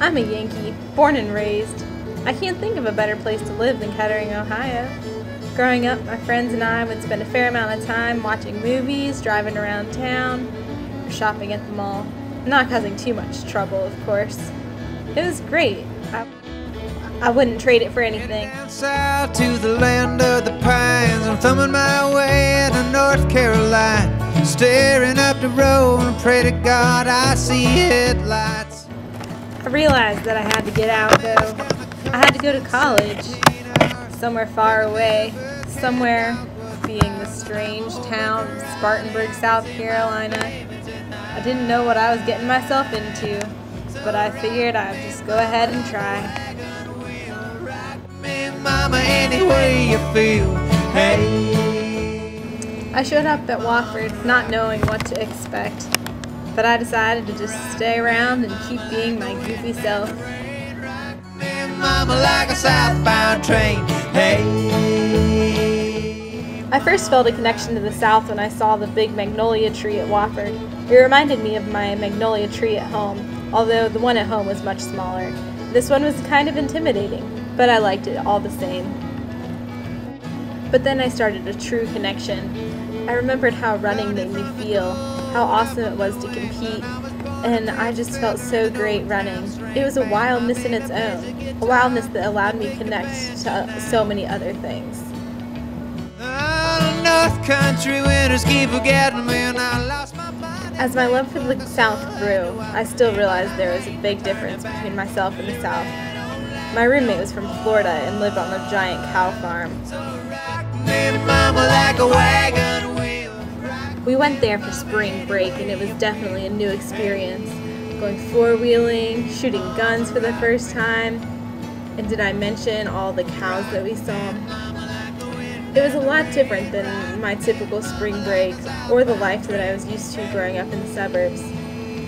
I'm a Yankee, born and raised. I can't think of a better place to live than Kettering, Ohio. Growing up, my friends and I would spend a fair amount of time watching movies, driving around town, or shopping at the mall. Not causing too much trouble, of course. It was great. I wouldn't trade it for anything. Down south to the land of the pines, I'm thumbing my way to North Carolina, staring up the road and pray to God I see headlights. I realized that I had to get out, though. I had to go to college, somewhere far away, somewhere being the strange town of Spartanburg, South Carolina. I didn't know what I was getting myself into, but I figured I'd just go ahead and try. Mama, any way you feel, hey. I showed up at Wofford not knowing what to expect, but I decided to just stay around and keep being my goofy self. Mama, like a southbound train, hey. I first felt a connection to the South when I saw the big magnolia tree at Wofford. It reminded me of my magnolia tree at home, although the one at home was much smaller. This one was kind of intimidating, but I liked it all the same. But then I started a true connection. I remembered how running made me feel, how awesome it was to compete, and I just felt so great running. It was a wildness in its own, a wildness that allowed me to connect to so many other things. North country winters keep forgetting me and I lost my mind. As my love for the South grew, I still realized there was a big difference between myself and the South. My roommate was from Florida and lived on a giant cow farm. We went there for spring break and it was definitely a new experience. Going four-wheeling, shooting guns for the first time, and did I mention all the cows that we saw? It was a lot different than my typical spring break or the life that I was used to growing up in the suburbs.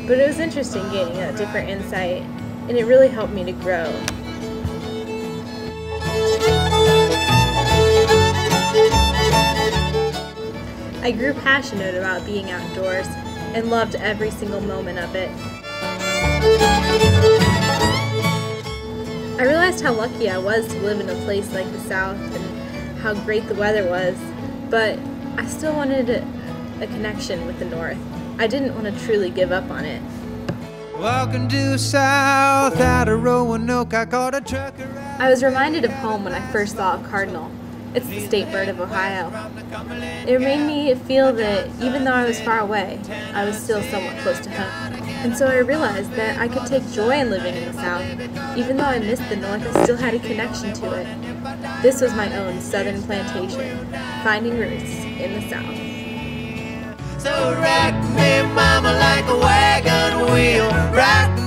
But it was interesting gaining a different insight, and it really helped me to grow. I grew passionate about being outdoors and loved every single moment of it. I realized how lucky I was to live in a place like the South and how great the weather was, but I still wanted a connection with the North. I didn't want to truly give up on it. Walking due south out of Roanoke, I caught a trucker. I was reminded of home when I first saw a cardinal. It's the state bird of Ohio. It made me feel that even though I was far away, I was still somewhat close to home. And so I realized that I could take joy in living in the South. Even though I missed the North, I still had a connection to it. This was my own southern plantation, finding roots in the South. So rock me, mama, like a wagon wheel. Rock